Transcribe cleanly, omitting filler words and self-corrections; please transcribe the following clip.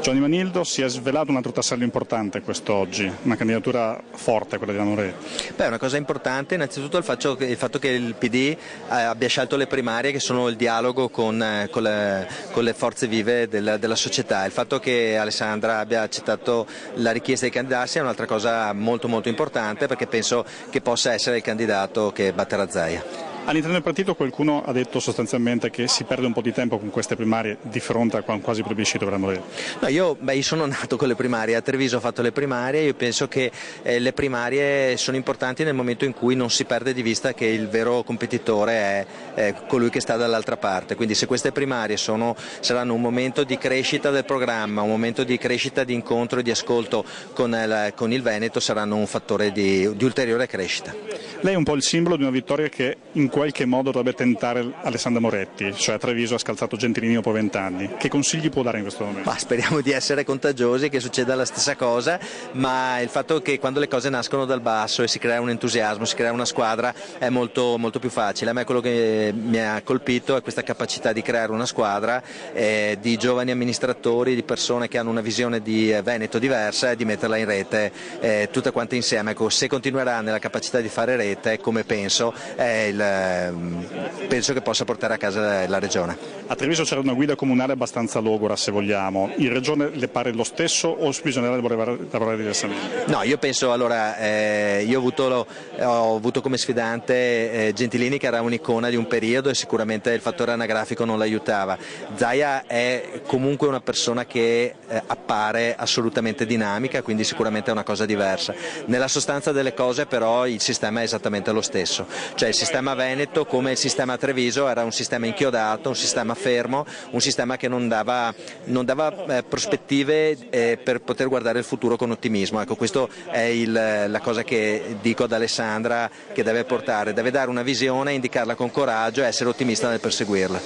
Giovanni Manildo, si è svelato un altro tassello importante quest'oggi, una candidatura forte quella di Moretti. Beh, una cosa importante innanzitutto il fatto che il PD abbia scelto le primarie, che sono il dialogo con le forze vive della società. Il fatto che Alessandra abbia accettato la richiesta di candidarsi è un'altra cosa molto molto importante, perché penso che possa essere il candidato che batterà Zaia. All'interno del partito qualcuno ha detto sostanzialmente che si perde un po' di tempo con queste primarie di fronte a quasi plebiscito per Moretti. No, io sono nato con le primarie, a Treviso ho fatto le primarie, io penso che le primarie sono importanti nel momento in cui non si perde di vista che il vero competitore è colui che sta dall'altra parte, quindi se queste primarie saranno un momento di crescita del programma, un momento di crescita, di incontro e di ascolto con il Veneto, saranno un fattore di ulteriore crescita. Lei è un po' il simbolo di una vittoria che in qualche modo dovrebbe tentare Alessandra Moretti, cioè a Treviso ha scalzato Gentilini dopo 20 anni. Che consigli può dare in questo momento? Speriamo di essere contagiosi, che succeda la stessa cosa, ma il fatto che quando le cose nascono dal basso e si crea un entusiasmo, si crea una squadra, è molto, molto più facile. A me quello che mi ha colpito è questa capacità di creare una squadra di giovani amministratori, di persone che hanno una visione di Veneto diversa e di metterla in rete tutte quante insieme. Ecco, se continuerà nella capacità di fare rete, come penso che possa portare a casa la Regione. A Treviso c'era una guida comunale abbastanza logora, se vogliamo. In Regione le pare lo stesso o bisognerà lavorare diversamente? No, io penso, io ho avuto come sfidante Gentilini, che era un'icona di un periodo e sicuramente il fattore anagrafico non l'aiutava. Zaia è comunque una persona che appare assolutamente dinamica, quindi sicuramente è una cosa diversa. Nella sostanza delle cose però il sistema è esattamente lo stesso, cioè il sistema Veneto come il sistema Treviso era un sistema inchiodato, un sistema fermo, un sistema che non dava prospettive per poter guardare il futuro con ottimismo. Ecco, questo è la cosa che dico ad Alessandra che deve dare una visione, indicarla con coraggio e essere ottimista nel perseguirla.